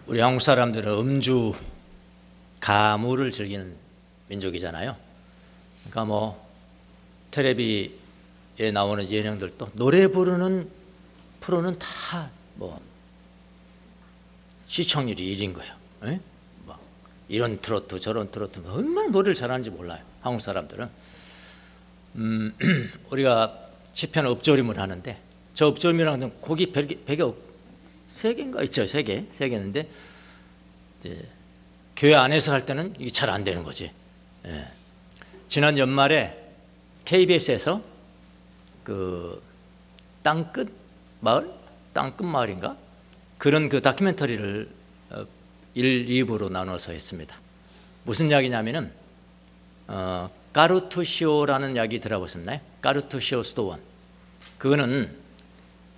우리 한국 사람들은 음주, 가무를 즐기는 민족이잖아요. 그러니까 뭐 텔레비에 나오는 예능들도 노래 부르는 프로는 다 뭐 시청률이 1인 거예요. 에? 막 이런 트로트 저런 트로트 얼마나 노래를 잘하는지 몰라요, 한국 사람들은. 우리가 시편 읍조림을 하는데, 저 읍조림이라는 곡이 베개 3개인가 있죠. 3개인데 이제 교회 안에서 할 때는 이게 잘 안 되는 거지. 예. 지난 연말에 KBS에서 그 땅끝 마을인가 그런 그 다큐멘터리를 1, 2부로 나눠서 했습니다. 무슨 이야기냐면은 까르투시오라는 이야기 들어보셨나요? 까르투시오 수도원. 그거는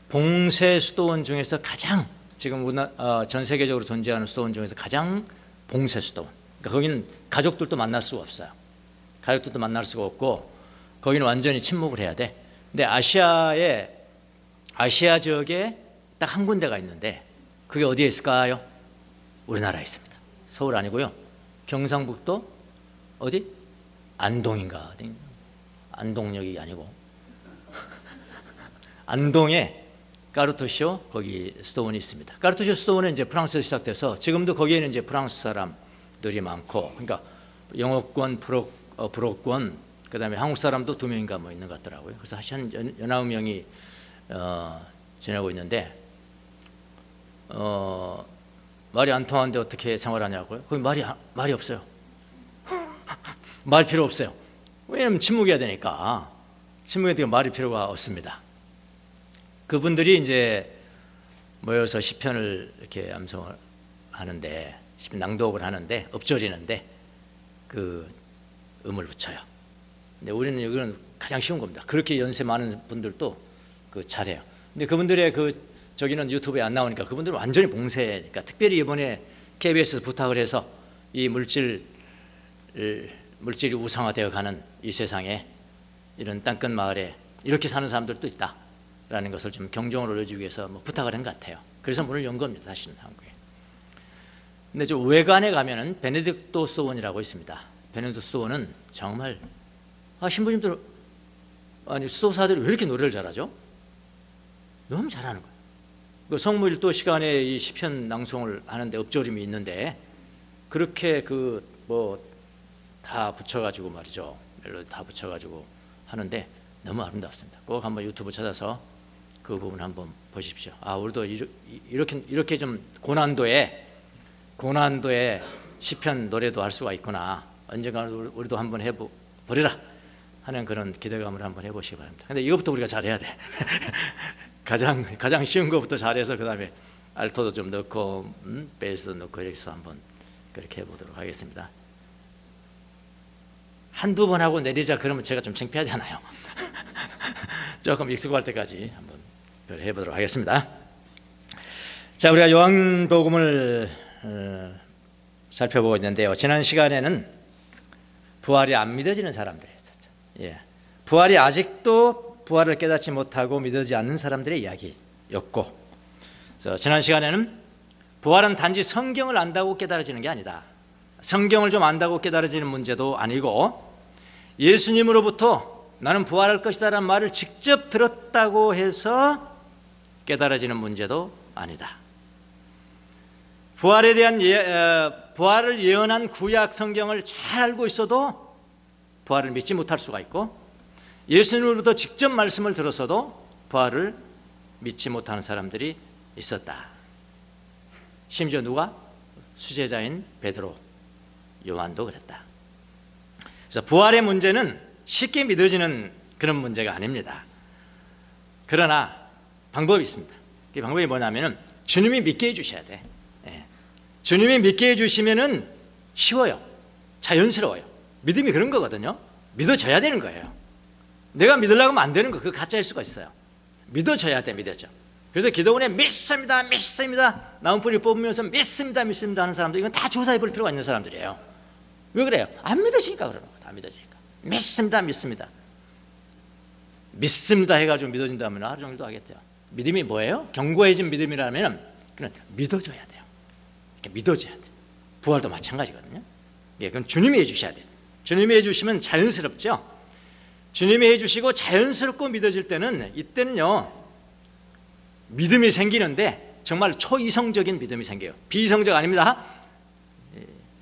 봉쇄 수도원 중에서 가장 지금 전 세계적으로 존재하는 수도원 중에서 가장 봉쇄 수도원. 그러니까 거기는 가족들도 만날 수가 없어요. 가족들도 만날 수가 없고 거기는 완전히 침묵을 해야 돼. 근데 아시아 지역에 딱 한 군데가 있는데 그게 어디에 있을까요? 우리나라에 있습니다. 서울 아니고요. 경상북도 어디? 안동인가? 안동역이 아니고 안동에 까르투시오 거기 수도원이 있습니다. 까르투시오 수도원은 이제 프랑스에서 시작돼서 지금도 거기에는 이제 프랑스 사람들이 많고, 그러니까 영어권, 불어권, 그다음에 한국 사람도 2명인가 뭐 있는 것 같더라고요. 그래서 한 9명이 지내고 있는데 말이 안 통하는데 어떻게 생활하냐고요? 거기 말이 없어요. 말 필요 없어요. 왜냐하면 침묵해야 되니까. 침묵해야 되니까 말이 필요가 없습니다. 그분들이 이제 모여서 시편을 이렇게 암송을 하는데, 시편 낭독을 하는데, 읊조리는데 그 음을 붙여요. 근데 우리는 이건 가장 쉬운 겁니다. 그렇게 연세 많은 분들도 그 잘해요. 근데 그분들의 저기는 유튜브에 안 나오니까 그분들은 완전히 봉쇄니까, 특별히 이번에 KBS에서 부탁을 해서 이 물질이 우상화되어 가는 이 세상에 이런 땅끝 마을에 이렇게 사는 사람들도 있다라는 것을 좀 경종을 올려주기 위해서 뭐 부탁을 한 것 같아요. 그래서 문을 연 겁니다, 사실은 한국에. 근데 저 외관에 가면은 베네딕토 수도원이라고 있습니다. 베네딕토 수도원은 정말 신부님들, 아니 수도사들이 왜 이렇게 노래를 잘하죠? 너무 잘하는 거예요. 그 성무일도 시간에 이 시편 낭송을 하는데 읊조림이 있는데 그렇게 다 붙여가지고 말이죠, 멜로디 다 붙여가지고 하는데 너무 아름답습니다. 꼭 한번 유튜브 찾아서 그 부분 한번 보십시오. 우리도 이렇게 좀 고난도에 시편 노래도 할 수가 있구나. 언젠가 우리도 한번 해보리라 하는 그런 기대감을 한번 해보시기 바랍니다. 근데 이것부터 우리가 잘해야 돼. 가장 쉬운 것부터 잘해서 그 다음에 알토도 좀 넣고 베이스도 넣고 이렇게 해서 한번 그렇게 해보도록 하겠습니다. 한두 번 하고 내리자 그러면 제가 좀 창피하잖아요. 조금 익숙할 때까지 한번 해보도록 하겠습니다. 자, 우리가 요한복음을 살펴보고 있는데요. 지난 시간에는 부활이 안 믿어지는 사람들이 있었죠. 예. 부활이 아직도 부활을 깨닫지 못하고 믿어지지 않는 사람들의 이야기였고, 그래서 지난 시간에는 부활은 단지 성경을 안다고 깨달아지는 게 아니다. 성경을 좀 안다고 깨달아지는 문제도 아니고, 예수님으로부터 나는 부활할 것이다 라는 말을 직접 들었다고 해서 깨달아지는 문제도 아니다. 부활에 대한 부활을 예언한 구약 성경을 잘 알고 있어도 부활을 믿지 못할 수가 있고, 예수님으로부터 직접 말씀을 들었어도 부활을 믿지 못하는 사람들이 있었다. 심지어 누가? 수제자인 베드로, 요한도 그랬다. 그래서 부활의 문제는 쉽게 믿어지는 그런 문제가 아닙니다. 그러나 방법이 있습니다. 그 방법이 뭐냐면은 주님이 믿게 해주셔야 돼. 주님이 믿게 해주시면은 쉬워요. 자연스러워요. 믿음이 그런 거거든요. 믿어져야 되는 거예요. 내가 믿으려고 하면 안 되는 거, 그거 가짜일 수가 있어요. 믿어져야 돼, 믿어져. 그래서 기도원에 믿습니다 나무뿌리 뽑으면서 믿습니다 하는 사람들, 이건 다 조사해 볼 필요가 있는 사람들이에요. 왜 그래요? 안 믿어지니까 그러는 거예요. 안 믿어지니까. 믿습니다 해가지고 믿어진다면 하루 종일도 하겠죠. 믿음이 뭐예요? 견고해진 믿음이라면 그냥 믿어져야 돼요. 믿어져야 돼. 부활도 마찬가지거든요. 예, 그건 주님이 해주셔야 돼요. 주님이 해주시면 자연스럽죠. 주님이 해주시고 자연스럽고 믿어질 때는, 이때는요 믿음이 생기는데 정말 초이성적인 믿음이 생겨요. 비이성적 아닙니다.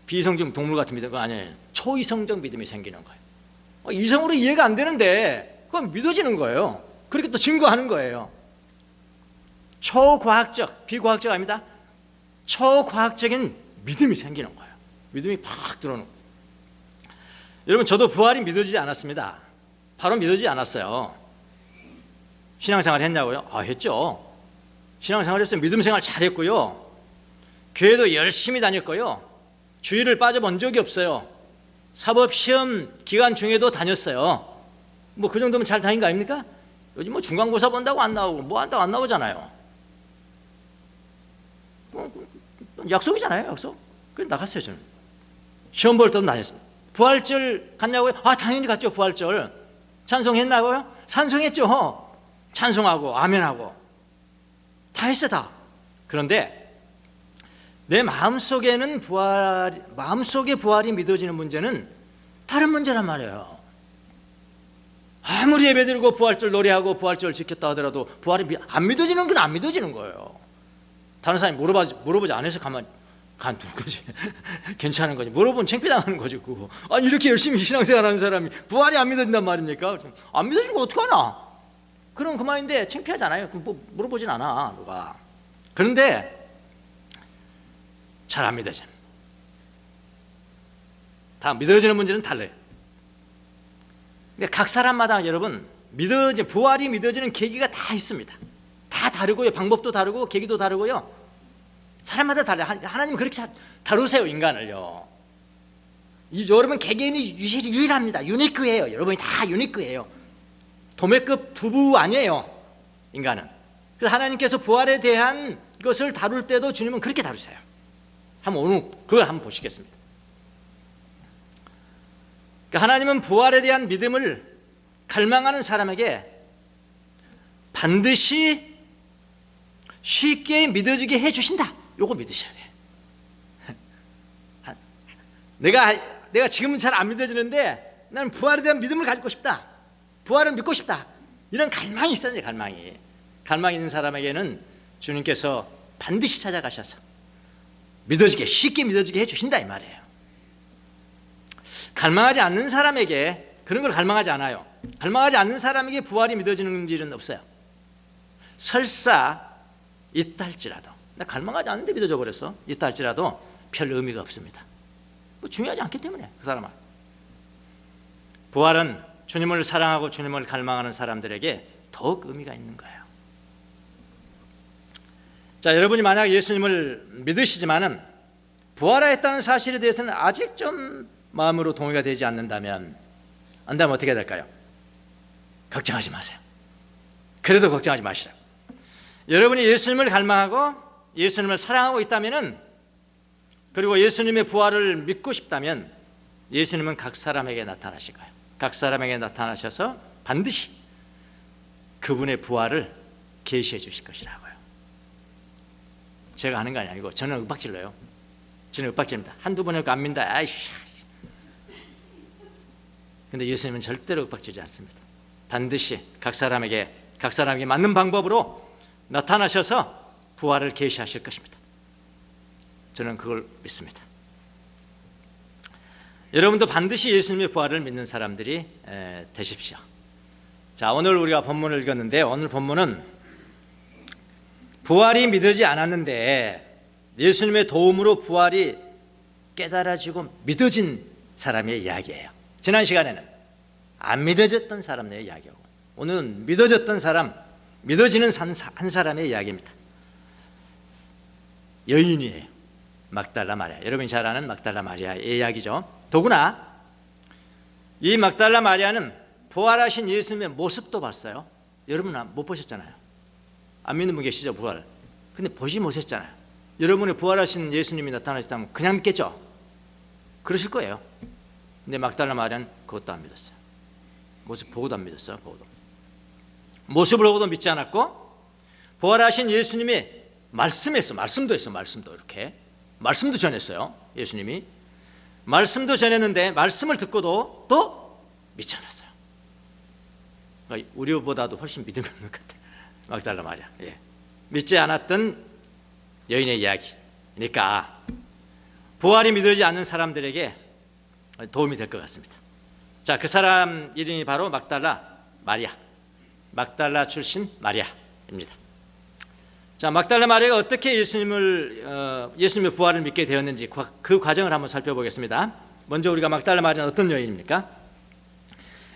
비이성적 동물 같은 믿음 아니에요. 초이성적 믿음이 생기는 거예요. 이성으로 이해가 안 되는데 그건 믿어지는 거예요. 그렇게 또 증거하는 거예요. 초과학적, 비과학적 아닙니다. 초과학적인 믿음이 생기는 거예요. 믿음이 팍 들어오는 거예요. 여러분, 저도 부활이 믿어지지 않았습니다. 바로 믿어지지 않았어요. 신앙생활 했냐고요? 했죠. 신앙생활 했어요. 믿음생활 잘했고요. 교회도 열심히 다녔고요. 주일을 빠져본 적이 없어요. 사법시험 기간 중에도 다녔어요. 뭐 그 정도면 잘 다닌 거 아닙니까? 요즘 뭐 중간고사 본다고 안 나오고 뭐 한다고 안 나오잖아요. 약속이잖아요, 약속. 그래서 나갔어요, 저는. 시험 볼 때도 다녔습니다. 부활절 갔냐고요? 당연히 갔죠, 부활절. 찬송했나고요? 찬송했죠. 찬송하고 아멘하고 다 했어, 다. 그런데 내 마음속에는 마음속에 부활이 믿어지는 문제는 다른 문제란 말이에요. 아무리 예배드리고 부활절 노래하고 부활절 지켰다 하더라도 부활이 안 믿어지는 건 안 믿어지는 거예요. 다른 사람이 물어보지 않아서 가만 두는 거지. 괜찮은 거지. 물어보면 창피당하는 거지. 그거. 아니, 이렇게 열심히 신앙생활하는 사람이 부활이 안 믿어진단 말입니까? 안 믿어지는 거 어떡하나? 그럼 그만인데 창피하지 않아요. 뭐 물어보진 않아, 누가. 그런데 잘 안 믿어져. 다 믿어지는 문제는 달라요. 각 사람마다 여러분 부활이 믿어지는 계기가 다 있습니다. 다 다르고요. 방법도 다르고 계기도 다르고요. 사람마다 달라요. 하나님은 그렇게 다루세요, 인간을요. 여러분 개개인이 유일합니다. 유니크해요. 여러분이 다 유니크해요. 도매급 두부 아니에요, 인간은. 그래서 하나님께서 부활에 대한 것을 다룰 때도 주님은 그렇게 다루세요. 오늘 그걸 한번 보시겠습니다. 하나님은 부활에 대한 믿음을 갈망하는 사람에게 반드시 쉽게 믿어지게 해주신다. 요거 믿으셔야 돼요. 내가 지금은 잘 안 믿어지는데 나는 부활에 대한 믿음을 가지고 싶다. 부활을 믿고 싶다. 이런 갈망이 있어야 돼요. 갈망이 있는 사람에게는 주님께서 반드시 찾아가셔서 쉽게 믿어지게 해주신다, 이 말이에요. 갈망하지 않는 사람에게, 그런 걸 갈망하지 않아요. 갈망하지 않는 사람에게 부활이 믿어지는 일은 없어요. 설사 있다 할지라도, 나 갈망하지 않는데 믿어져 버렸어. 있다 할지라도 별 의미가 없습니다. 중요하지 않기 때문에 그 사람은. 부활은 주님을 사랑하고 주님을 갈망하는 사람들에게 더욱 의미가 있는 거예요. 자, 여러분이 만약 예수님을 믿으시지만은 부활하였다는 사실에 대해서는 아직 좀 마음으로 동의가 되지 않는다면 어떻게 될까요? 걱정하지 마세요. 그래도 걱정하지 마시라고. 여러분이 예수님을 갈망하고 예수님을 사랑하고 있다면은, 그리고 예수님의 부활을 믿고 싶다면 예수님은 각 사람에게 나타나실 거예요. 각 사람에게 나타나셔서 반드시 그분의 부활을 계시해 주실 것이라고요. 제가 하는 거 아니고 저는 윽박질러요. 저는 윽박질입니다. 한두 번 해도 안 민다. 아이씨. 근데 예수님은 절대로 윽박지지 않습니다. 반드시 각 사람에게 맞는 방법으로 나타나셔서 부활을 계시하실 것입니다. 저는 그걸 믿습니다. 여러분도 반드시 예수님의 부활을 믿는 사람들이 되십시오. 자, 오늘 우리가 본문을 읽었는데, 오늘 본문은 부활이 믿어지지 않았는데 예수님의 도움으로 부활이 깨달아지고 믿어진 사람의 이야기예요. 지난 시간에는 안 믿어졌던 사람의 이야기고, 오늘은 믿어졌던 사람, 믿어지는 한 사람의 이야기입니다. 여인이에요. 막달라 마리아. 여러분이 잘 아는 막달라 마리아의 이야기죠. 더구나 이 막달라 마리아는 부활하신 예수님의 모습도 봤어요. 여러분은 못 보셨잖아요. 안 믿는 분 계시죠, 부활. 근데 보지 못했잖아요. 여러분이 부활하신 예수님이 나타나셨다면 그냥 믿겠죠? 그러실 거예요. 근데 막달라 마리아는 그것도 안 믿었어요. 모습 보고도 안 믿었어요. 모습을 보고도 믿지 않았고, 부활하신 예수님이 말씀도 했어. 말씀도 이렇게 말씀도 전했어요. 예수님이 말씀도 전했는데 말씀을 듣고도 또 믿지 않았어요. 그러니까 우리보다도 훨씬 믿음이 없는 것 같아요. 막달라 마리아. 믿지 않았던 여인의 이야기. 그러니까 부활이 믿어지지 않는 사람들에게 도움이 될 것 같습니다. 자, 그 사람 이름이 바로 막달라 마리아, 막달라 출신 마리아입니다. 자, 막달라 마리아가 어떻게 예수님의 부활을 믿게 되었는지 그 과정을 한번 살펴보겠습니다. 먼저 우리가 막달라 마리아는 어떤 여인입니까?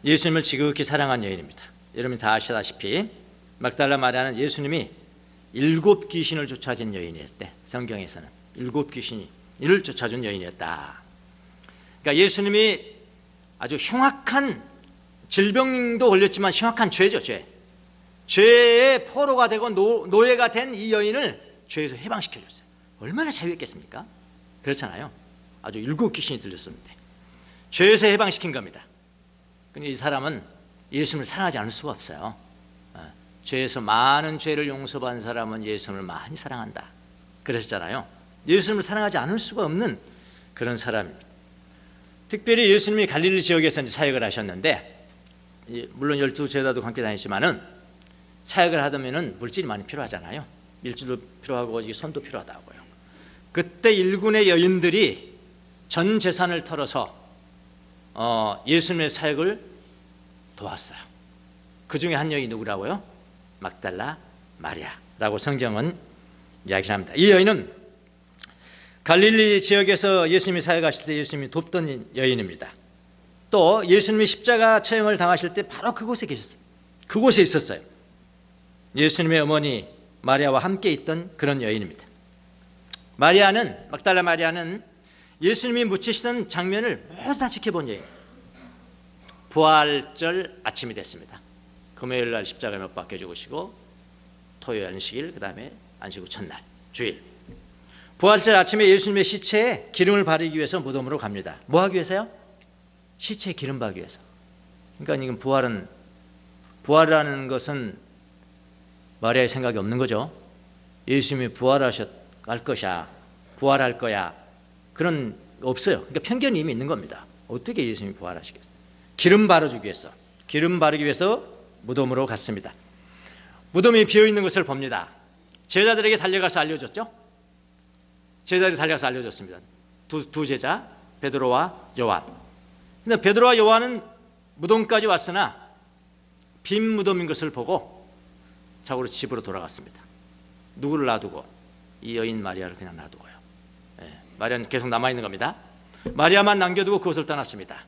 예수님을 지극히 사랑한 여인입니다. 여러분이 다 아시다시피 막달라 마리아는 예수님이 7 귀신을 쫓아진 여인이었대. 성경에서는 7 귀신을 쫓아준 여인이었다. 그러니까 예수님이 아주 흉악한 질병도 걸렸지만 흉악한 죄죠, 죄. 죄의 포로가 되고 노예가 된 이 여인을 죄에서 해방시켜줬어요. 얼마나 자유했겠습니까? 그렇잖아요. 아주 7 귀신이 들렸었는데 죄에서 해방시킨 겁니다. 근데 이 사람은 예수님을 사랑하지 않을 수가 없어요. 죄에서 많은 죄를 용서받은 사람은 예수님을 많이 사랑한다 그러셨잖아요. 예수님을 사랑하지 않을 수가 없는 그런 사람입니다. 특별히 예수님이 갈릴리 지역에서 사역을 하셨는데, 물론 12 제자도 함께 다니지만은 사역을 하려면은 물질이 많이 필요하잖아요. 밀주도 필요하고 손도 필요하다고요. 그때 일군의 여인들이 전 재산을 털어서 예수님의 사역을 도왔어요. 그 중에 한 여인이 누구라고요? 막달라 마리아라고 성경은 이야기합니다. 이 여인은 갈릴리 지역에서 예수님이 사역하실 때 예수님이 돕던 여인입니다. 또 예수님이 십자가 처형을 당하실 때 바로 그곳에 계셨어요. 그곳에 있었어요. 예수님의 어머니 마리아와 함께 있던 그런 여인입니다. 막달라 마리아는 예수님이 묻히시던 장면을 모두 다 지켜본 여인. 부활절 아침이 됐습니다. 금요일 날 십자가에 못 박혀 죽으시고 토요일 안식일, 그 다음에 안식 후 첫날 주일, 부활절 아침에 예수님의 시체에 기름을 바르기 위해서 무덤으로 갑니다. 뭐 하기 위해서요? 시체에 기름 바르기 위해서. 그러니까 이건 부활이라는 것은 마리아의 생각이 없는 거죠. 예수님이 부활할 거야, 그런 없어요. 그러니까 편견이 이미 있는 겁니다. 어떻게 예수님이 부활하시겠어요? 기름 바르기 위해서 무덤으로 갔습니다. 무덤이 비어있는 것을 봅니다. 제자들에게 달려가서 알려줬죠. 제자들이 달려가서 알려줬습니다. 두 제자, 베드로와 요한. 근데 베드로와 요한은 무덤까지 왔으나 빈 무덤인 것을 보고 자고로 집으로 돌아갔습니다. 누구를 놔두고? 이 여인 마리아를 그냥 놔두고요. 마리아는 계속 남아있는 겁니다. 마리아만 남겨두고 그곳을 떠났습니다.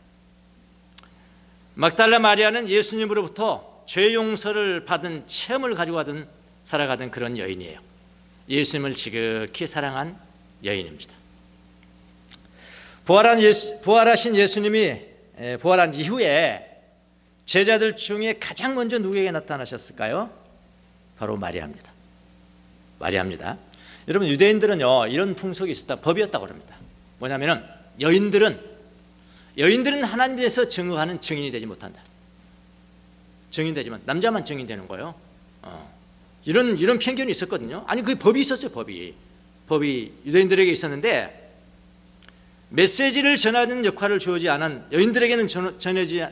막달라 마리아는 예수님으로부터 죄 용서를 받은 체험을 가지고 살아가던 그런 여인이에요. 예수님을 지극히 사랑한 여인입니다. 부활하신 예수님이 부활한 이후에 제자들 중에 가장 먼저 누구에게 나타나셨을까요? 바로 마리아입니다. 여러분, 유대인들은요 이런 풍속이 있었다. 법이었다고 합니다. 뭐냐면은 여인들은 하나님에 대해서 증언하는 증인이 되지 못한다. 증인되지만 남자만 증인되는 거예요. 이런 편견이 있었거든요. 아니, 그 법이 있었어요. 법이 유대인들에게 있었는데 메시지를 전하는 역할을 주어지지 않은, 여인들에게는 전해지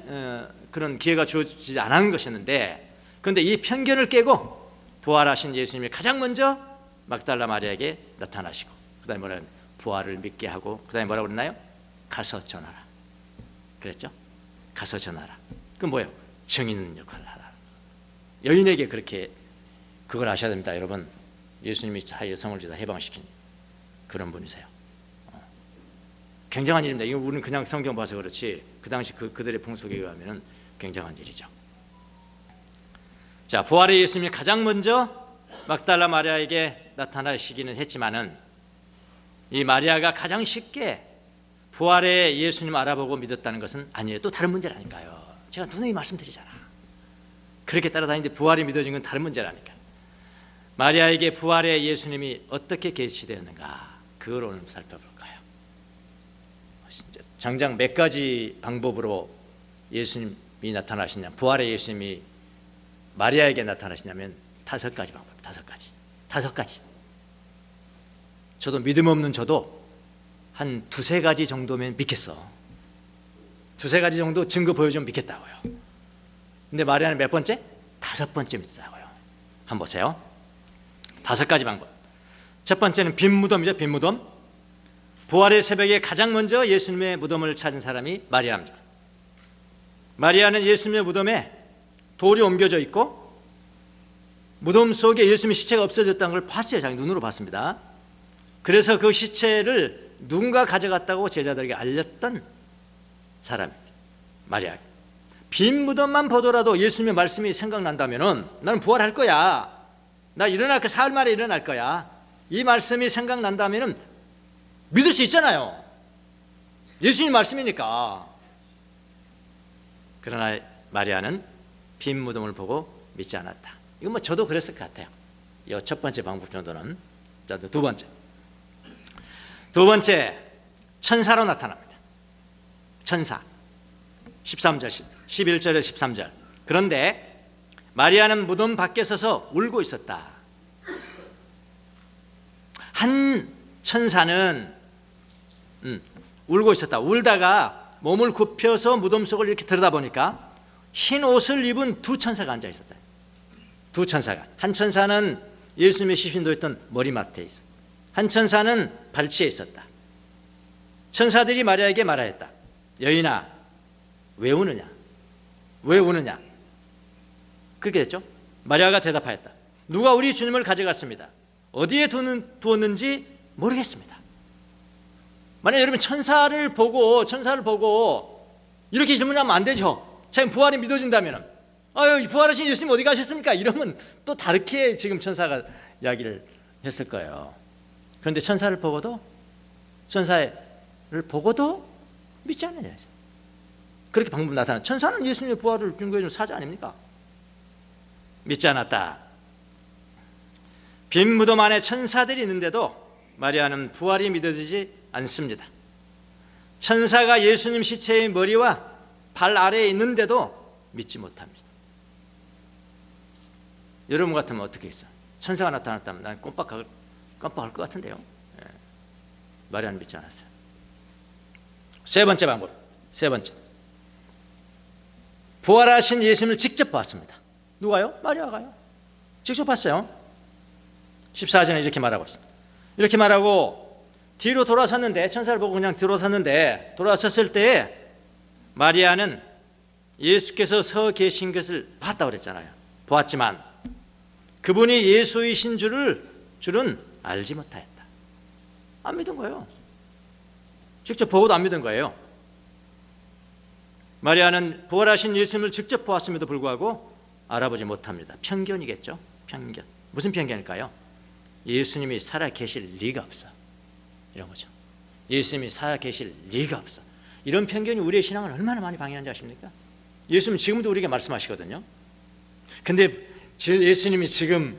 그런 기회가 주어지지 않은 것이었는데, 그런데 이 편견을 깨고 부활하신 예수님이 가장 먼저 막달라 마리아에게 나타나시고, 그 다음에 뭐라 그랬나요? 부활을 믿게 하고, 그 다음에 뭐라고 그랬나요? 가서 전하라 그랬죠. 가서 전하라. 그건 뭐예요? 증인 역할을 하라. 여인에게 그렇게 그걸 아셔야 됩니다. 여러분, 예수님이 여성을 다 해방시킨 그런 분이세요. 굉장한 일입니다. 이거 우리는 그냥 성경 봐서 그렇지 그 당시 그들의 풍속에 의하면 굉장한 일이죠. 자, 부활의 예수님이 가장 먼저 막달라 마리아에게 나타나시기는 했지만은 이 마리아가 가장 쉽게 부활의 예수님 알아보고 믿었다는 것은 아니에요. 또 다른 문제라니까요. 제가 누누이 말씀드리잖아. 그렇게 따라다니는데 부활이 믿어진 건 다른 문제라니까요. 마리아에게 부활의 예수님이 어떻게 계시되었는가, 그걸 오늘 살펴볼 거예요. 장장 몇 가지 방법으로 예수님이 나타나시냐, 부활의 예수님이 마리아에게 나타나시냐면 5가지 방법, 5가지. 저도 믿음 없는 저도 한 두세 가지 정도면 믿겠어. 두세 가지 정도 증거 보여주면 믿겠다고요. 근데 마리아는 몇 번째? 다섯 번째 믿었다고요. 한번 보세요. 다섯 가지 방법. 첫 번째는 빈 무덤이죠. 빈 무덤. 부활의 새벽에 가장 먼저 예수님의 무덤을 찾은 사람이 마리아입니다. 마리아는 예수님의 무덤에 돌이 옮겨져 있고 무덤 속에 예수님의 시체가 없어졌다는 걸 봤어요. 자기 눈으로 봤습니다. 그래서 그 시체를 누군가 가져갔다고 제자들에게 알렸던 사람입니다. 마리아. 빈 무덤만 보더라도 예수님의 말씀이 생각난다면 나는 부활할 거야. 나 일어날 거야. 사흘 만에 일어날 거야. 이 말씀이 생각난다면 믿을 수 있잖아요. 예수님 말씀이니까. 그러나 마리아는 빈 무덤을 보고 믿지 않았다. 이건 뭐 저도 그랬을 것 같아요. 이 첫 번째 방법 정도는. 자, 두 번째 천사로 나타납니다. 천사 13절 11절에 13절. 그런데 마리아는 무덤 밖에 서서 울고 있었다. 한 천사는 울고 있었다. 울다가 몸을 굽혀서 무덤 속을 이렇게 들여다보니까 흰 옷을 입은 두 천사가 앉아 있었다. 두 천사가. 한 천사는 예수님의 시신이 놓였던 머리맡에 있었다. 한 천사는 발치에 있었다. 천사들이 마리아에게 말하였다. 여인아, 왜 우느냐? 왜 우느냐? 그렇게 됐죠. 마리아가 대답하였다. 누가 우리 주님을 가져갔습니다. 어디에 두었는지 모르겠습니다. 만약 여러분 천사를 보고 이렇게 질문하면 안 되죠. 자기 부활이 믿어진다면 부활하신 예수님 어디 가셨습니까? 이러면 또 다르게 지금 천사가 이야기를 했을 거예요. 그런데 천사를 보고도 믿지 않느냐. 그렇게 방법 나타나. 천사는 예수님의 부활을 증거해 준 사자 아닙니까? 믿지 않았다. 빈 무덤 안에 천사들이 있는데도 마리아는 부활이 믿어지지 않습니다. 천사가 예수님 시체의 머리와 발 아래에 있는데도 믿지 못합니다. 여러분 같으면 어떻게 했어요? 천사가 나타났다면 난 깜빡할 것 같은데요. 마리아는 믿지 않았어요. 세 번째 방법. 부활하신 예수님을 직접 봤습니다. 누가요? 마리아가요. 직접 봤어요. 14절에 이렇게 말하고 있습니다. 이렇게 말하고 뒤로 돌아섰는데, 천사를 보고 그냥 돌아섰는데, 돌아섰을 때 마리아는 예수께서 서 계신 것을 봤다고 그랬잖아요. 보았지만 그분이 예수이신 줄은 알지 못하였다. 안 믿은 거예요. 직접 보고도 안 믿은 거예요. 마리아는 부활하신 예수님을 직접 보았음에도 불구하고 알아보지 못합니다. 편견이겠죠. 편견. 무슨 편견일까요? 예수님이 살아 계실 리가 없어. 이런 거죠. 예수님이 살아 계실 리가 없어. 이런 편견이 우리의 신앙을 얼마나 많이 방해하는지 아십니까? 예수님은 지금도 우리에게 말씀하시거든요. 근데 예수님이 지금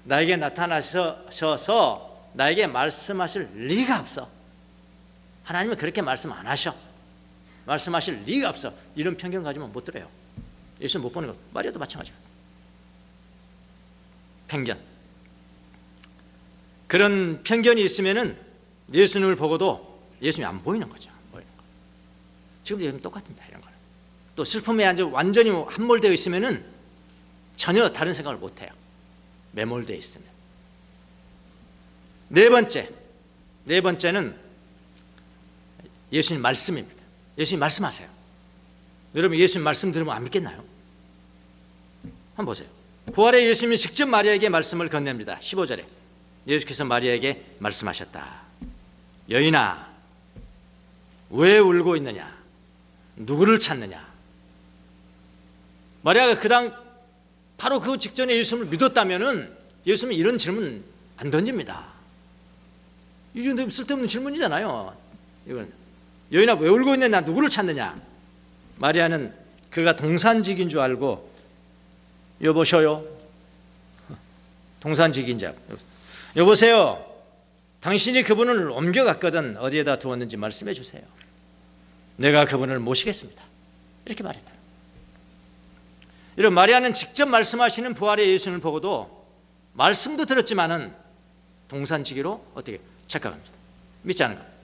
나에게 나타나셔서 나에게 말씀하실 리가 없어. 하나님은 그렇게 말씀 안 하셔. 말씀하실 리가 없어. 이런 편견 가지면 못 들어요. 예수님 못 보는 것. 마리아도 마찬가지예요. 편견. 그런 편견이 있으면은 예수님을 보고도 예수님이 안 보이는 거죠. 지금도 똑같습니다. 이런 거는. 또 슬픔에 완전히 함몰되어 있으면은 전혀 다른 생각을 못 해요. 매몰되어 있으면. 네 번째는 예수님 말씀입니다. 예수님 말씀하세요. 여러분 예수님 말씀 들으면 안 믿겠나요? 한번 보세요. 부활의 예수님이 직접 마리아에게 말씀을 건넵니다. 15절에 예수께서 마리아에게 말씀하셨다. 여인아, 왜 울고 있느냐? 누구를 찾느냐? 마리아가 바로 그 직전에 예수님을 믿었다면은 예수님이 이런 질문 안 던집니다. 이건 쓸데없는 질문이잖아요. 이건 여인아 왜 울고 있느냐? 누구를 찾느냐? 마리아는 그가 동산직인 줄 알고 여보셔요. 동산직인 줄 알고 여보세요. 당신이 그분을 옮겨갔거든. 어디에다 두었는지 말씀해 주세요. 내가 그분을 모시겠습니다. 이렇게 말했다. 이런 마리아는 직접 말씀하시는 부활의 예수님을 보고도 말씀도 들었지만은 동산지기로 어떻게 착각합니다. 믿지 않은 겁니다.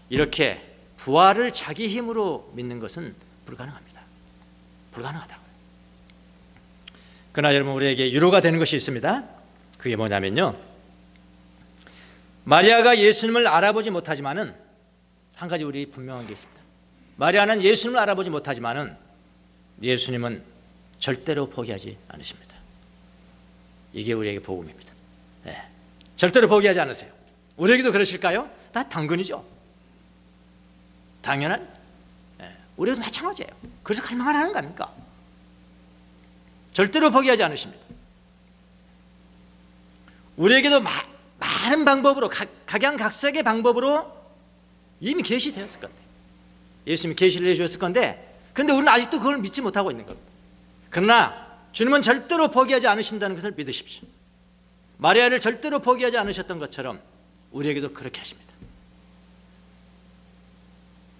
이렇게 부활을 자기 힘으로 믿는 것은 불가능합니다. 불가능하다고요. 그러나 여러분, 우리에게 위로가 되는 것이 있습니다. 그게 뭐냐면요, 마리아가 예수님을 알아보지 못하지만은 한 가지 우리 분명한 게 있습니다. 마리아는 예수님을 알아보지 못하지만은 예수님은 절대로 포기하지 않으십니다. 이게 우리에게 복음입니다. 네. 절대로 포기하지 않으세요. 우리에게도 그러실까요? 다 당근이죠. 당연한. 네. 우리도 마찬가지예요. 그래서 갈망을 하는 거 아닙니까? 절대로 포기하지 않으십니다. 우리에게도 많은 방법으로, 각양각색의 방법으로 이미 계시되었을 건데, 예수님이 계시를 해주셨을 건데, 그런데 우리는 아직도 그걸 믿지 못하고 있는 겁니다. 그러나 주님은 절대로 포기하지 않으신다는 것을 믿으십시오. 마리아를 절대로 포기하지 않으셨던 것처럼 우리에게도 그렇게 하십니다.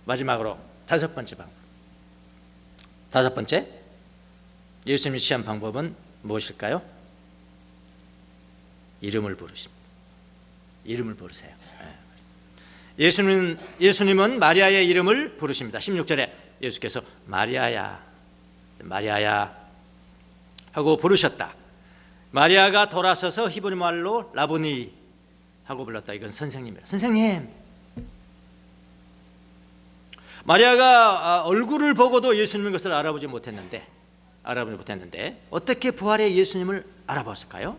마지막으로 다섯 번째 방법. 다섯 번째, 예수님이 취한 방법은 무엇일까요? 이름을 부르십니다. 이름을 부르세요. 예수님은 마리아의 이름을 부르십니다. 16절에 예수께서 마리아야, 마리아야 하고 부르셨다. 마리아가 돌아서서 히브리 말로 라보니 하고 불렀다. 이건 선생님이라. 선생님. 마리아가 얼굴을 보고도 예수님의 것을 알아보지 못했는데 어떻게 부활의 예수님을 알아봤을까요?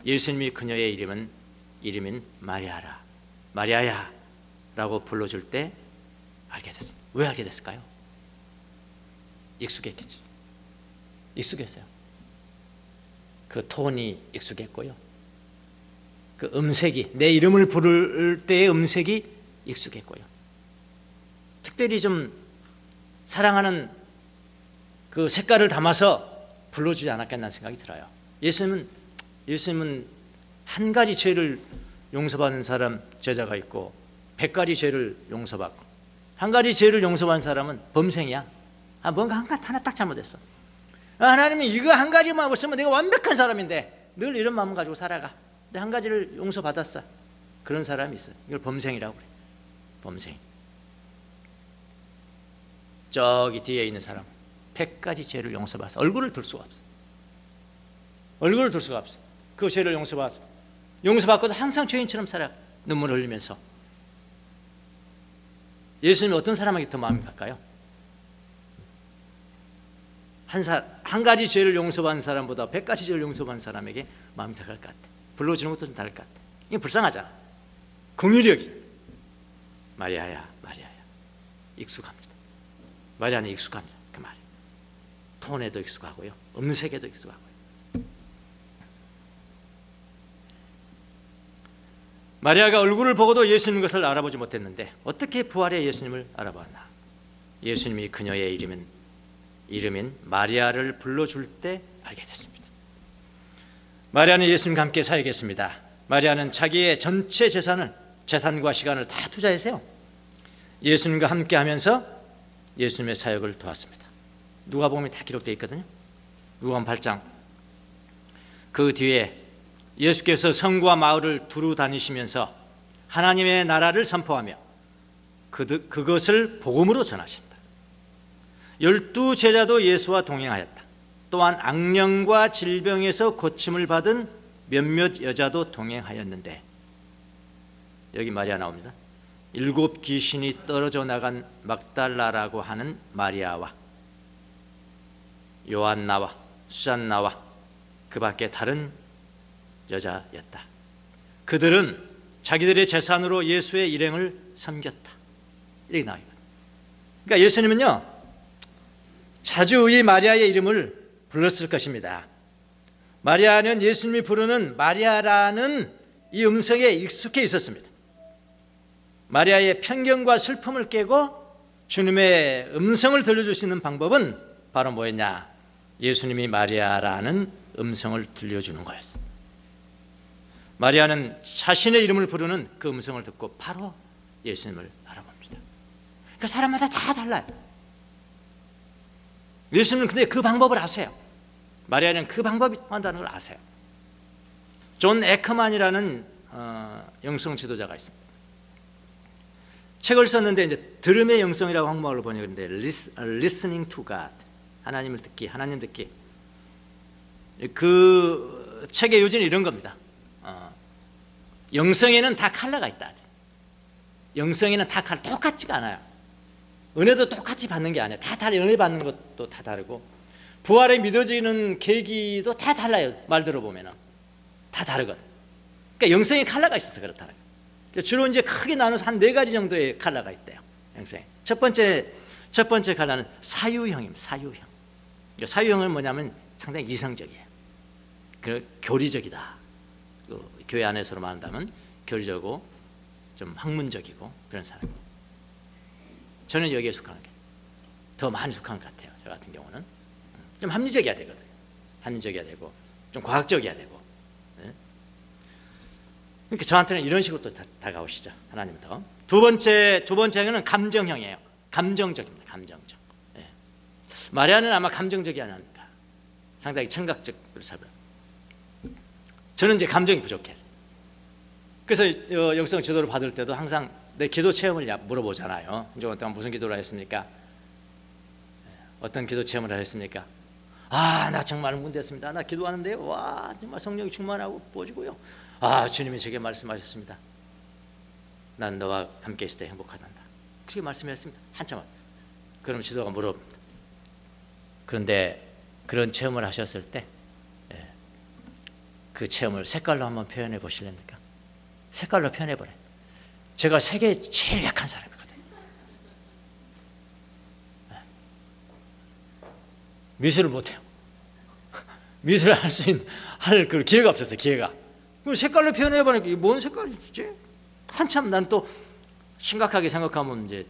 예수님이 그녀의 이름인 마리아라, 마리아야 라고 불러줄 때 알게 됐습니다. 왜 알게 됐을까요? 익숙했겠지. 익숙했어요. 그 톤이 익숙했고요, 그 음색이, 내 이름을 부를 때의 음색이 익숙했고요, 특별히 좀 사랑하는 그 색깔을 담아서 불러주지 않았겠다는 생각이 들어요. 예수님은 한 가지 죄를 용서받는 사람 제자가 있고 100가지 죄를 용서받고, 한 가지 죄를 용서받는 사람은 범생이야. 뭔가 하나 딱 잘못했어. 하나님이 이거 한 가지만 없으면 내가 완벽한 사람인데 늘 이런 마음 가지고 살아가. 근데 한 가지를 용서받았어. 그런 사람이 있어요. 이걸 범생이라고 그래. 범생. 저기 뒤에 있는 사람 100가지 죄를 용서받아서 얼굴을 들 수가 없어. 얼굴을 들 수가 없어. 그 죄를 용서받고도 항상 죄인처럼 살아. 눈물을 흘리면서. 예수님이 어떤 사람에게 더 마음이 갈까요? 한 가지 죄를 용서받는 사람보다 100가지 죄를 용서받는 사람에게 마음이 더 갈 것 같아. 불러주는 것도 좀 다를 것 같아. 이게 불쌍하잖아. 긍휼력이. 마리아야, 마리아야. 익숙합니다. 마리아는 익숙합니다. 그 말이. 톤에도 익숙하고요, 음색에도 익숙하고요. 마리아가 얼굴을 보고도 예수님 것을 알아보지 못했는데 어떻게 부활의 예수님을 알아봤나? 예수님이 그녀의 이름인 마리아를 불러줄 때 알게 됐습니다. 마리아는 예수님과 함께 사역했습니다. 마리아는 자기의 전체 재산과 시간을 다 투자해서요, 예수님과 함께 하면서 예수님의 사역을 도왔습니다. 누가복음에 다 기록되어 있거든요. 누가복음 8장. 그 뒤에 예수께서 성과 마을을 두루 다니시면서 하나님의 나라를 선포하며 그것을 복음으로 전하셨다. 12 제자도 예수와 동행하였다. 또한 악령과 질병에서 고침을 받은 몇몇 여자도 동행하였는데, 여기 마리아 나옵니다. 7 귀신이 떨어져 나간 막달라라고 하는 마리아와 요한나와 수잔나와 그 밖에 다른 여자였다. 그들은 자기들의 재산으로 예수의 일행을 섬겼다. 이렇게 나와요. 그러니까 예수님은요, 자주 이 마리아의 이름을 불렀을 것입니다. 마리아는 예수님이 부르는 마리아라는 이 음성에 익숙해 있었습니다. 마리아의 편견과 슬픔을 깨고 주님의 음성을 들려주시는 방법은 바로 뭐였냐? 예수님이 마리아라는 음성을 들려주는 거였어요. 마리아는 자신의 이름을 부르는 그 음성을 듣고 바로 예수님을 알아봅니다. 그러니까 사람마다 다 달라요. 예수님은 근데 그 방법을 아세요. 마리아는 그 방법이 통한다는 걸 아세요. 존 에크만이라는 영성 지도자가 있습니다. 책을 썼는데 이제 들음의 영성이라고 한국말로 번역했는데 listening to God, 하나님을 듣기, 하나님 듣기. 그 책의 요지는 이런 겁니다. 영성에는 다 컬러가 있다. 영성에는 다 컬러 똑같지가 않아요. 은혜도 똑같이 받는 게 아니에요. 다 달라요. 은혜 받는 것도 다 다르고 부활에 믿어지는 계기도 다 달라요. 말 들어보면 다 다르거든. 그러니까 영성에 컬러가 있어서 그렇다는 거예요. 주로 이제 크게 나눠서 한 4가지 정도의 컬러가 있대요. 영성에. 첫 번째 컬러는 사유형입니다. 사유형. 그러니까 사유형은 뭐냐면 상당히 이성적이에요. 교리적이다. 교회 안에서로 말한다면 교리적이고 좀 학문적이고 그런 사람. 저는 여기에 속하는 게 더 많이 속한 것 같아요. 저 같은 경우는 좀 합리적이어야 되거든요. 합리적이어야 되고 좀 과학적이어야 되고. 네? 그러니까 저한테는 이런 식으로 또 다가오시죠. 하나님부터. 두 번째는 감정형이에요. 감정적입니다. 감정적. 네. 마리아는 아마 감정적이 아닙니까? 상당히 청각적으로 살아요. 저는 이제 감정이 부족해서. 그래서 영성 지도를 받을 때도 항상 내 기도 체험을 물어보잖아요. 이제 동안 무슨 기도를 했습니까? 어떤 기도 체험을 하셨습니까? 나 정말 문제였습니다. 나 기도하는데요. 와, 정말 성령이 충만하고 부어지고요. 주님이 제게 말씀하셨습니다. 난 너와 함께 있을 때 행복하단다. 그렇게 말씀하셨습니다. 한참. 그럼 지도가 물어봅니다. 그런데 그런 체험을 하셨을 때 그 체험을 색깔로 한번 표현해 보실랍니까? 색깔로 표현해 보래. 제가 세계에 제일 약한 사람이거든요. 미술을 못해요. 미술을 할 그 기회가 없었어요. 기회가. 색깔로 표현해 보니까 이게 뭔 색깔이지? 한참 난 또 심각하게 생각하면 이제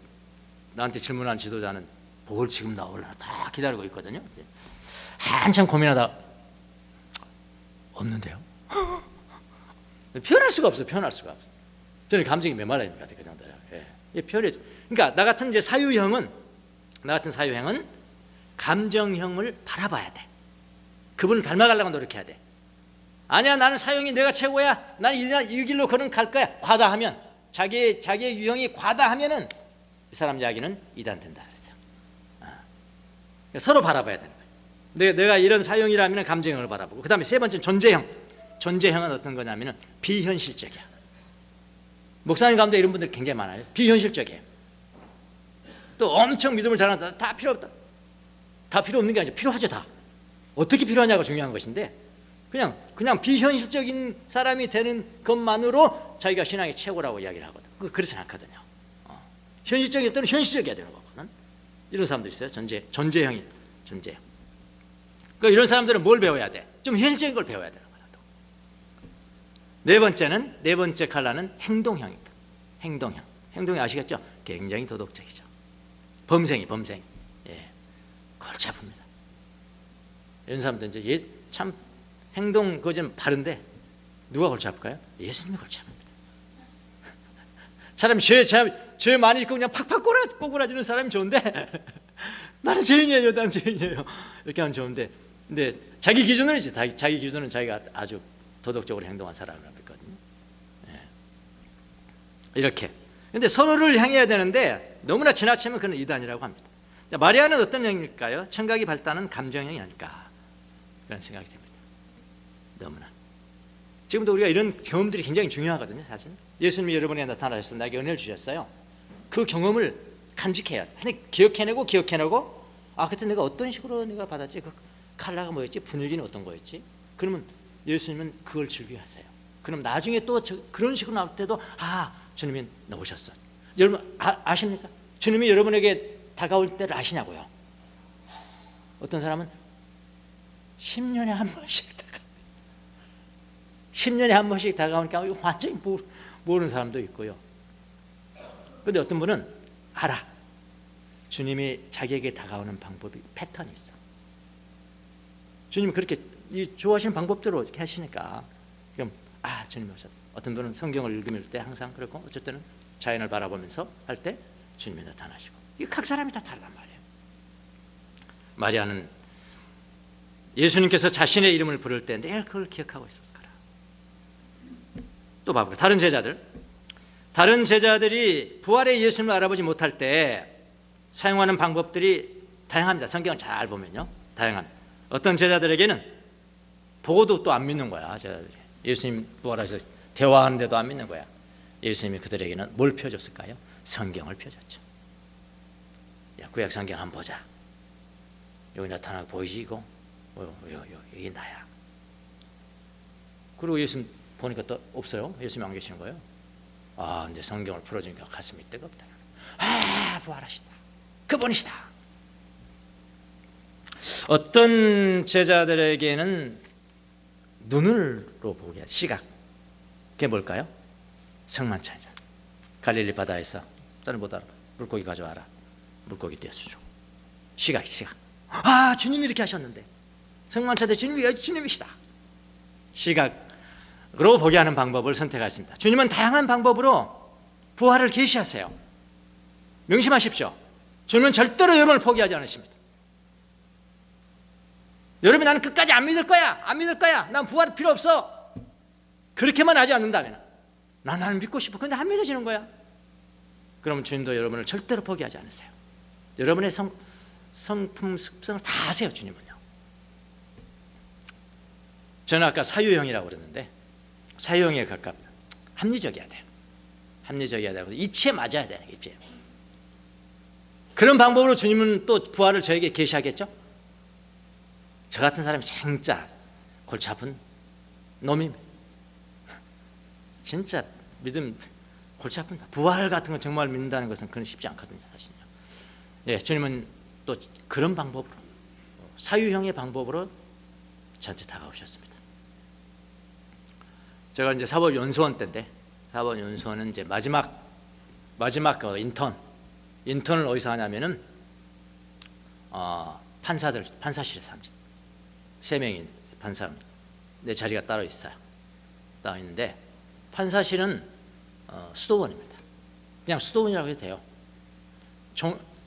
나한테 질문한 지도자는 뭘 지금 나올려나 다 기다리고 있거든요. 이제 한참 고민하다 없는데요. 표현할 수가 없어요. 표현할 수가 없어요. 저는 감정이 메말라인 것 같아요. 그 정도요. 예. 표현해. 그러니까 나 같은 사유형은 감정형을 바라봐야 돼. 그분을 닮아가려고 노력해야 돼. 아니야, 나는 사유형이 내가 최고야. 나는 이 길로 갈 거야. 과다하면 자기의 유형이 과다하면은 이 사람 이야기는 이단된다 그랬어요. 서로 바라봐야 되는 거예요. 내가 이런 사유형이라면 감정형을 바라보고, 그 다음에 세 번째는 존재형. 존재형은 어떤 거냐면 비현실적이야. 목사님 가운데 이런 분들 굉장히 많아요. 비현실적이에요. 또 엄청 믿음을 잘하는 사람 다 필요 없다. 다 필요 없는 게 아니죠. 필요하죠. 다. 어떻게 필요하냐가 중요한 것인데 그냥 비현실적인 사람이 되는 것만으로 자기가 신앙의 최고라고 이야기를 하거든. 그렇지 않거든요. 현실적일 때는 현실적이어야 되는 거거든. 이런 사람들 있어요. 존재형이. 그러니까 이런 사람들은 뭘 배워야 돼? 좀 현실적인 걸 배워야 되는 거야. 네 번째 컬러는 행동형입니다. 행동이 아시겠죠? 굉장히 도덕적이죠. 범생이. 예. 골치 아픕니다. 이런 사람들 이제 참 행동 그거 좀 바른데 누가 골치 아플까요? 예수님이 골치 아픕니다. 사람이 죄 많이 짓고 그냥 팍팍 꼬꾸라지는 사람이 좋은데 나는 죄인이에요. 이렇게 하면 좋은데, 근데 자기 기준은 자기가 아주 도덕적으로 행동한 사람이라고 했거든요. 예. 이렇게. 근데 서로를 향해야 되는데 너무나 지나치면 그는 이단이라고 합니다. 마리아는 어떤 형일까요? 청각이 발달한 감정형이 아닐까 그런 생각이 됩니다. 너무나. 지금도 우리가 이런 경험들이 굉장히 중요하거든요. 사실 예수님이 여러분에게 나타나셔서 나에게 은혜를 주셨어요. 그 경험을 간직해야 돼. 기억해내고 그때 내가 어떤 식으로 내가 받았지? 그 컬러가 뭐였지? 분위기는 어떤 거였지? 그러면 예수님은 그걸 즐겨하세요. 그럼 나중에 또 그런 식으로 나올 때도 주님이 나오셨어. 여러분 아십니까? 주님이 여러분에게 다가올 때를 아시냐고요? 어떤 사람은 10년에 한 번씩 10년에 한 번씩 다가오니까 완전히 모르는 사람도 있고요. 그런데 어떤 분은 알아. 주님이 자기에게 다가오는 방법이 패턴이 있어. 주님이 그렇게 좋아하시는 방법대로 이렇게 하시니까 그럼 주님이 오셨다. 어떤 분은 성경을 읽을 때 항상 그렇고, 어쩔 때는 자연을 바라보면서 할 때 주님이 나타나시고. 이 각 사람이 다 다르단 말이에요. 마리아는 예수님께서 자신의 이름을 부를 때 늘 그걸 기억하고 있었을 거라. 또 봐볼까요? 다른 제자들이 부활의 예수님을 알아보지 못할 때 사용하는 방법들이 다양합니다. 성경을 잘 보면요, 다양합니다. 어떤 제자들에게는 보고도 또 안 믿는 거야. 예수님 부활하셔서 대화하는데도 안 믿는 거야. 예수님이 그들에게는 뭘 펴줬을까요? 성경을 펴줬죠. 야, 구약 성경 한번 보자. 여기 나타나고 보이지 이거? 여기 나야. 그리고 예수님 보니까 또 없어요. 예수님 안 계시는 거예요. 아, 근데 성경을 풀어주니까 가슴이 뜨겁다. 아, 부활하시다. 그분이시다. 어떤 제자들에게는 눈으로 보게 시각. 그게 뭘까요? 성만찬이죠. 갈릴리 바다에서 다른 못 알아. 물고기 가져와라. 물고기 떼어주죠. 시각. 아, 주님이 이렇게 하셨는데 성만찬 때 주님이시다. 시각으로 보게 하는 방법을 선택하십니다. 주님은 다양한 방법으로 부활을 계시하세요. 명심하십시오. 주님은 절대로 여러분을 포기하지 않으십니다. 여러분이 나는 끝까지 안 믿을 거야. 난 부활 필요 없어. 그렇게만 하지 않는다면 나는 믿고 싶어. 근데 안 믿어지는 거야. 그러면 주님도 여러분을 절대로 포기하지 않으세요. 여러분의 성품 습성을 다 아세요. 주님은요. 저는 아까 사유형이라고 그랬는데 사유형에 가깝다. 합리적이어야 돼요. 합리적이어야 되고 이치에 맞아야 돼요. 이치에. 그런 방법으로 주님은 또 부활을 저에게 계시하겠죠. 저 같은 사람이 진짜 골치 아픈 놈입니다. 진짜 믿음 골치 아픕니다. 부활 같은 거 정말 믿는다는 것은 그건 쉽지 않거든요, 사실요. 예, 주님은 또 그런 방법으로 사유형의 방법으로 저한테 다가오셨습니다. 제가 이제 사법 연수원 때인데 사법 연수원은 이제 마지막 그 인턴을 어디서 하냐면은 판사실에서 합니다. 3명인 판사 내 자리가 따로 있어요. 따로 있는데 판사실은 수도원입니다. 그냥 수도원이라고 해도 돼요.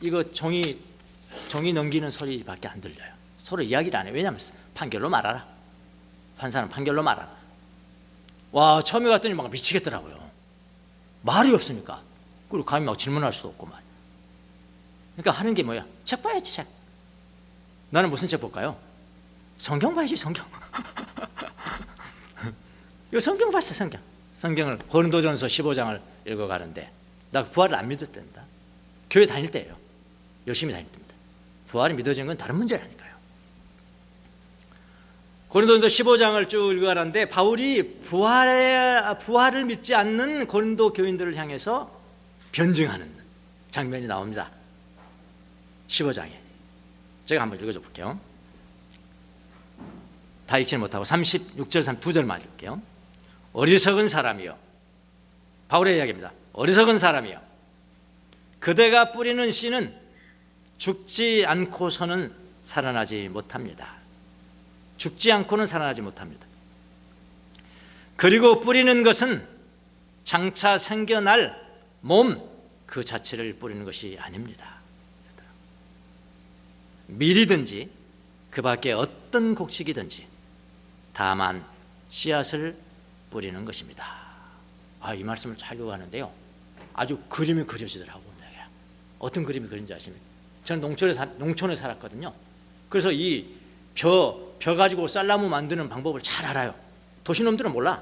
이거 종이 넘기는 소리밖에 안 들려요. 서로 이야기를 안 해요. 왜냐하면 판결로 말하라. 판사는 판결로 말하라. 와, 처음에 갔더니 막 미치겠더라고요. 말이 없으니까. 그리고 감히 막 질문할 수도 없고 말이야. 그러니까 하는 게 뭐야? 책 봐야지, 책. 나는 무슨 책 볼까요? 성경 봐야지, 성경. 이거 성경 봤어, 성경. 성경을 고린도전서 15장을 읽어가는데 나 부활을 안 믿었답니다. 교회 다닐 때예요. 열심히 다닐 때입니다. 부활이 믿어지는 건 다른 문제라니까요. 고린도전서 15장을 쭉 읽어가는데 바울이 부활을 믿지 않는 고린도 교인들을 향해서 변증하는 장면이 나옵니다. 15장에 제가 한번 읽어줘 볼게요. 다 읽지는 못하고 36절 32절만 읽을게요. 어리석은 사람이요, 바울의 이야기입니다. 어리석은 사람이요, 그대가 뿌리는 씨는 죽지 않고서는 살아나지 못합니다. 죽지 않고는 살아나지 못합니다. 그리고 뿌리는 것은 장차 생겨날 몸 그 자체를 뿌리는 것이 아닙니다. 밀이든지 그 밖에 어떤 곡식이든지 다만 씨앗을 뿌리는 것입니다. 이 말씀을 잘 읽어가는데요, 아주 그림이 그려지더라고요. 어떤 그림이 그린지 아십니까? 저는 농촌에 살았거든요. 그래서 이 벼 가지고 쌀나무 만드는 방법을 잘 알아요. 도시놈들은 몰라.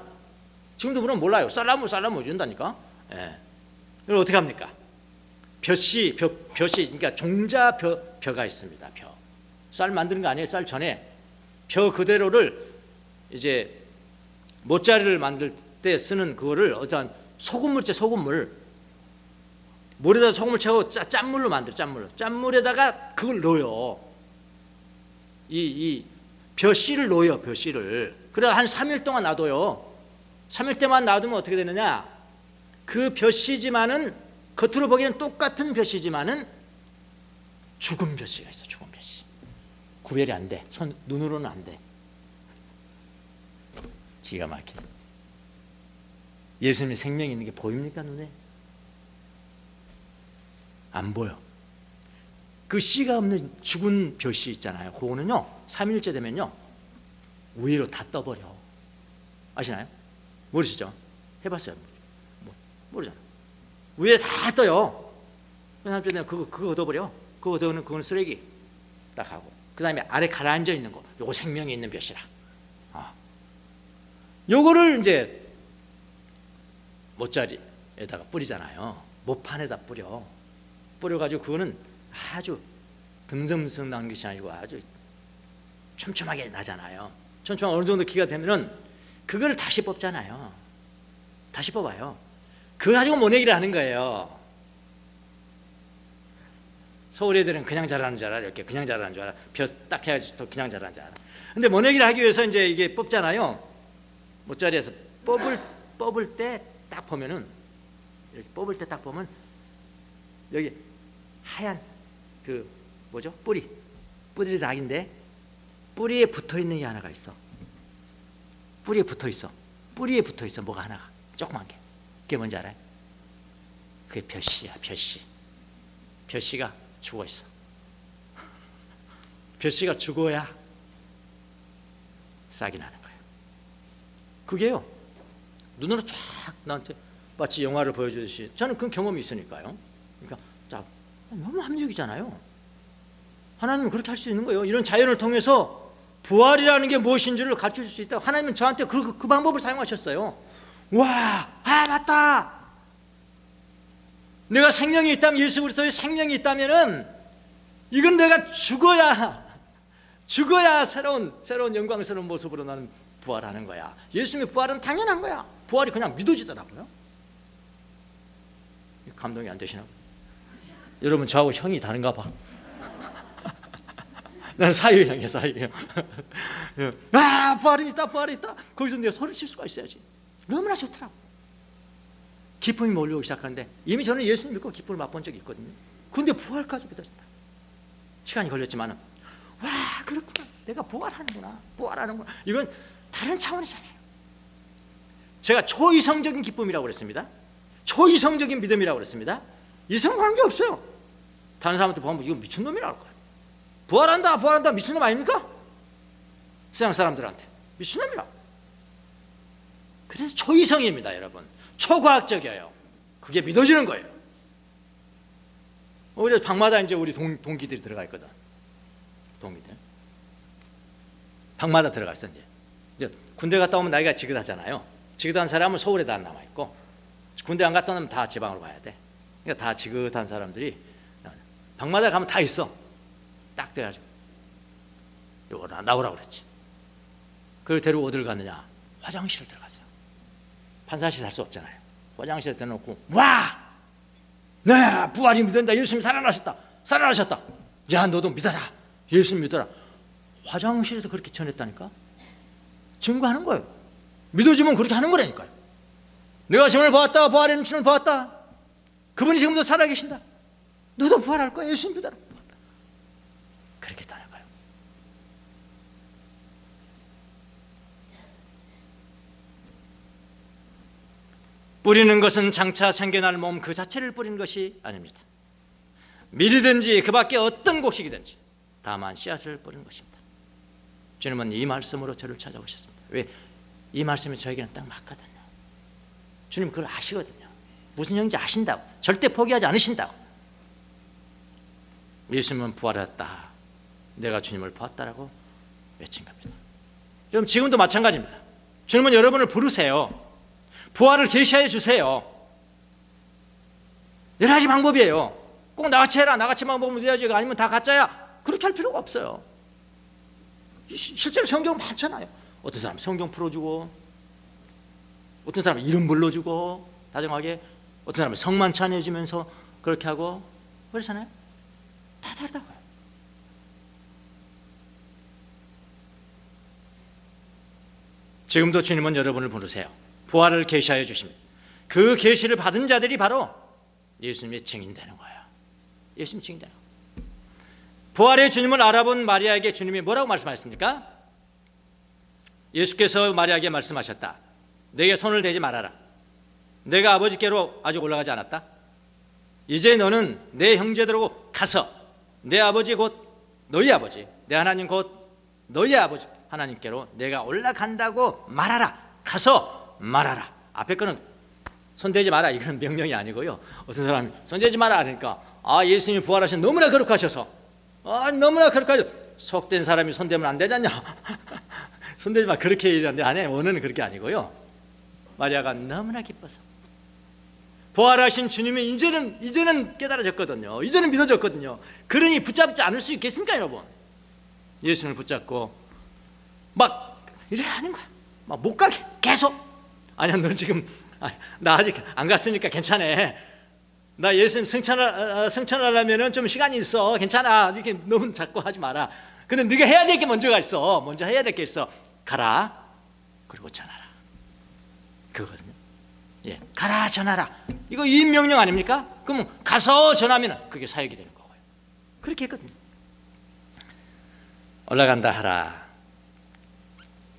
지금도 물론 몰라요. 쌀나무 이런다니까. 예. 그럼 어떻게 합니까? 벼씨, 그러니까 종자 벼가 있습니다. 쌀 만드는 거 아니에요. 쌀 전에 벼 그대로를 이제 모짜리를 만들 때 쓰는 그거를 어떤 소금물 물에다 소금을 채워 짠물로 만들어. 짠물에다가 그걸 넣어요. 이 벼씨를 넣어요. 벼씨를. 그래 한 3일 동안 놔둬요. 3일 동안 놔두면 어떻게 되느냐, 그 벼씨지만은 겉으로 보기에는 똑같은 벼씨지만은 죽은 벼씨가 있어. 죽은 벼씨. 구별이 안 돼. 눈으로는 안 돼. 기가 막히죠. 예수님의 생명이 있는 게 보입니까, 눈에? 안 보여. 그 씨가 없는 죽은 벼씨 있잖아요. 그거는요 3일째 되면요 위로 다 떠버려. 아시나요? 모르시죠? 해봤어요? 모르잖아. 위에 다 떠요. 그다음에 그거 얻어버려. 그거 얻어는 그건 쓰레기 딱 하고, 그 다음에 아래 가라앉아 있는 거, 요거 생명이 있는 볕이라. 요거를 이제 못자리에다가 뿌리잖아요. 못판에다 뿌려가지고 그거는 아주 듬듬성 나는 것이 아니고 아주 촘촘하게 나잖아요. 촘촘하게 어느 정도 키가 되면은 그걸 다시 뽑잖아요. 다시 뽑아요. 그거 가지고 모내기를 하는 거예요. 서울 애들은 그냥 자라는 줄 알아. 이렇게 그냥 자라는 줄 알아. 벼 딱 해가지고 그냥 자라는 줄 알아. 근데 모내기를 하기 위해서 이제 이게 뽑잖아요. 못자리에서 뽑을 때 딱 보면은, 이렇게 뽑을 때 딱 보면 여기 하얀 그 뭐죠? 뿌리 락인데 뿌리에 붙어 있는 게 하나가 있어. 뿌리에 붙어 있어. 뭐가 하나가 조그만 게. 그게 뭔지 알아요? 그게 벼씨야. 벼씨가 죽어 있어. 벼씨가 죽어야 싹이 나는 거예요. 그게요, 눈으로 쫙 나한테 마치 영화를 보여주듯이, 저는 그 경험이 있으니까요. 그러니까 자, 너무 합리적이잖아요. 하나님은 그렇게 할 수 있는 거예요. 이런 자연을 통해서 부활이라는 게 무엇인지를 가르쳐 줄 수 있다. 하나님은 저한테 그 방법을 사용하셨어요. 와, 맞다. 내가 생명이 있다면, 예수 그리스도의 생명이 있다면은 이건 내가 죽어야 새로운 영광스러운 모습으로 나는 부활하는 거야. 예수님의 부활은 당연한 거야. 부활이 그냥 믿어지더라고요. 감동이 안 되시나? 여러분, 저하고 형이 다른가 봐. 나는 사유형이야, 사유형. 부활이 있다. 거기서 내가 소리 칠 수가 있어야지. 너무나 좋더라고. 기쁨이 몰려오기 시작하는데, 이미 저는 예수님 믿고 기쁨을 맛본 적이 있거든요. 근데 부활까지 믿어졌다. 시간이 걸렸지만은, 그렇구나. 내가 부활하는구나. 이건 다른 차원이잖아요. 제가 초이성적인 기쁨이라고 그랬습니다. 초이성적인 믿음이라고 그랬습니다. 이성 관계 없어요. 다른 사람한테 보면 이거 미친놈이라고 할 거예요. 부활한다 미친놈 아닙니까? 서양 사람들한테 미친놈이라. 그래서 초이성입니다, 여러분. 초과학적이에요. 그게 믿어지는 거예요. 그래서 방마다 이제 우리 동기들이 들어가 있거든. 동기들 방마다 들어가 있어. 이제 군대 갔다 오면 나이가 지긋하잖아요. 지긋한 사람은 서울에다 안 남아 있고, 군대 안 갔다 오면 다 지방으로 가야 돼. 그러니까 다 지긋한 사람들이 방마다 가면 다 있어. 딱 돼가지고 나오라고 그랬지. 그걸 데리고 어디를 갔느냐? 화장실을 들어갔어요. 판사실 할 수 없잖아요. 화장실에 대놓고 네, 부활이 믿는다. 예수님 살아나셨다. 야, 너도 믿어라. 예수님 믿어라. 화장실에서 그렇게 전했다니까. 증거하는 거예요. 믿어지면 그렇게 하는 거라니까요. 내가 주님을 보았다. 부활하는 주님을 보았다. 그분이 지금도 살아계신다. 너도 부활할 거야. 예수님 믿어라. 그렇게 했다는 거예요. 뿌리는 것은 장차 생겨날 몸 그 자체를 뿌리는 것이 아닙니다. 밀이든지 그 밖에 어떤 곡식이든지 다만 씨앗을 뿌리는 것입니다. 주님은 이 말씀으로 저를 찾아오셨습니다. 왜? 이 말씀이 저에게는 딱 맞거든요. 주님 그걸 아시거든요. 무슨 형인지 아신다고. 절대 포기하지 않으신다고. 예수님은 부활했다. 내가 주님을 보았다라고 외친 겁니다. 여러분, 지금도 마찬가지입니다. 주님은 여러분을 부르세요. 부활을 계시해 주세요. 여러 가지 방법이에요. 꼭 나같이 해라. 나같이 방법을 해야지. 아니면 다 가짜야. 그렇게 할 필요가 없어요. 실제로 성경은 많잖아요. 어떤 사람은 성경 풀어주고, 어떤 사람은 이름 불러주고 다정하게, 어떤 사람은 성만 찬해주면서 그렇게 하고 그렇잖아요. 다 다르다고요. 지금도 주님은 여러분을 부르세요. 부활을 계시하여 주십니다. 그 계시를 받은 자들이 바로 예수님의 증인되는 거예요. 예수님 증인되는 거예요. 부활의 주님을 알아본 마리아에게 주님이 뭐라고 말씀하셨습니까? 예수께서 마리아에게 말씀하셨다. 내게 손을 대지 말아라. 내가 아버지께로 아직 올라가지 않았다. 이제 너는 내 형제들하고 가서 내 아버지 곧 너희 아버지, 내 하나님 곧 너희 아버지 하나님께로 내가 올라간다고 말하라. 가서 말하라. 앞에 거는 손대지 마라 이건 명령이 아니고요. 어떤 사람이 손대지 마라 하니까 예수님이 부활하신 너무나 거룩하셔서 너무나 거룩하셔서 속된 사람이 손대면 안 되잖냐. 손대지 마 그렇게 얘기하는데 아니에요. 원어는 그렇게 아니고요. 마리아가 너무나 기뻐서 부활하신 주님이 이제는 깨달아졌거든요. 이제는 믿어졌거든요. 그러니 붙잡지 않을 수 있겠습니까 여러분? 예수님을 붙잡고 막 이래 하는 거야. 막 못 가게 계속. 아니야 너 지금 나 아직 안 갔으니까 괜찮아. 나 예수님 승천하려면 좀 시간이 있어. 괜찮아. 이렇게 너무 자꾸 하지 마라. 근데 네가 해야 될 게 먼저가 있어. 먼저 해야 될 게 있어. 가라. 그리고 전하라. 그거거든요. 예, 가라 전하라. 이거 이임명령 아닙니까? 그럼 가서 전하면 그게 사역이 되는 거고요. 그렇게 했거든요. 올라간다 하라.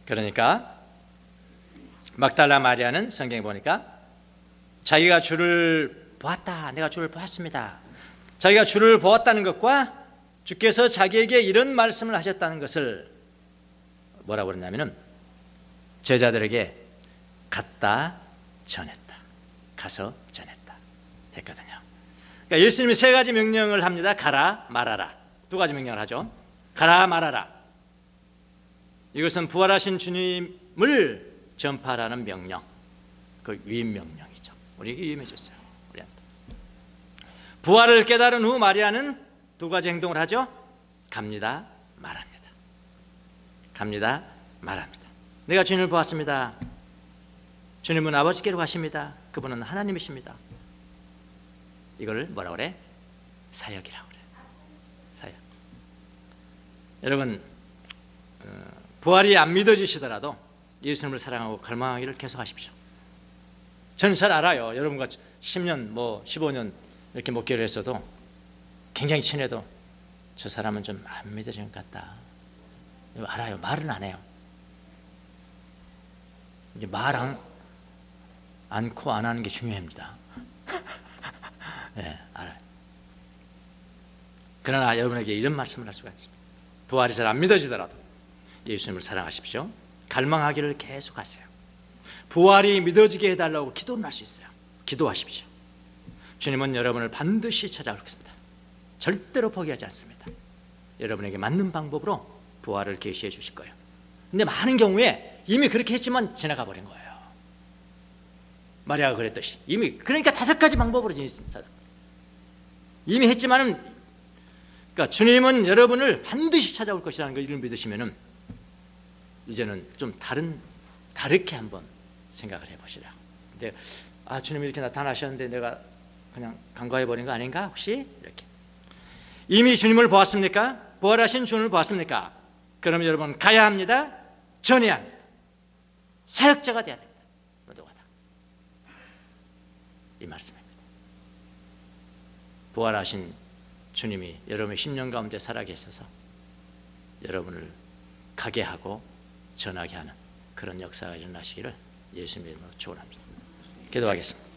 그러니까 막달라 마리아는 성경에 보니까 자기가 주를 보았다. 내가 주를 보았습니다. 자기가 주를 보았다는 것과 주께서 자기에게 이런 말씀을 하셨다는 것을 뭐라고 그러냐면은 제자들에게 갔다 전했다. 가서 전했다. 했거든요. 그러니까 예수님이 세 가지 명령을 합니다. 가라, 말하라. 두 가지 명령을 하죠. 가라, 말하라. 이것은 부활하신 주님을 전파라는 명령, 그 위임 명령이죠. 우리에게 위임해줬어요. 우리한테. 부활을 깨달은 후 마리아는 두 가지 행동을 하죠. 갑니다, 말합니다. 갑니다, 말합니다. 내가 주님을 보았습니다. 주님은 아버지께로 가십니다. 그분은 하나님이십니다. 이걸 뭐라 그래? 사역이라고 그래. 사역. 여러분 부활이 안 믿어지시더라도 예수님을 사랑하고 갈망하기를 계속하십시오. 저는 잘 알아요. 여러분과 10년, 15년 이렇게 목회를 했어도 굉장히 친해도 저 사람은 좀 안 믿어지는 것 같다. 알아요. 말은 안 해요. 이게 말 않고 안 하는 게 중요합니다. 네, 알아요. 그러나 여러분에게 이런 말씀을 할 수가 있습니다. 부활이 잘 안 믿어지더라도 예수님을 사랑하십시오. 갈망하기를 계속하세요. 부활이 믿어지게 해달라고 기도를 할 수 있어요. 기도하십시오. 주님은 여러분을 반드시 찾아올 것입니다. 절대로 포기하지 않습니다. 여러분에게 맞는 방법으로 부활을 계시해 주실 거예요. 근데 많은 경우에 이미 그렇게 했지만 지나가 버린 거예요. 마리아가 그랬듯이 이미 그러니까 5가지 방법으로 지냈습니다. 이미 했지만은 그러니까 주님은 여러분을 반드시 찾아올 것이라는 걸 믿으시면은 이제는 좀 다르게 한번 생각을 해보시라. 근데 주님이 이렇게 나타나셨는데 내가 그냥 간과해 버린 거 아닌가 혹시 이렇게 이미 주님을 보았습니까? 부활하신 주님을 보았습니까? 그럼 여러분 가야 합니다. 전해야 합니다. 사역자가 돼야 됩니다. 모두가 다. 이 말씀입니다. 부활하신 주님이 여러분의 심령 가운데 살아계셔서 여러분을 가게 하고 전하게 하는 그런 역사가 일어나시기를 예수님의 이름으로 축원합니다. 기도하겠습니다.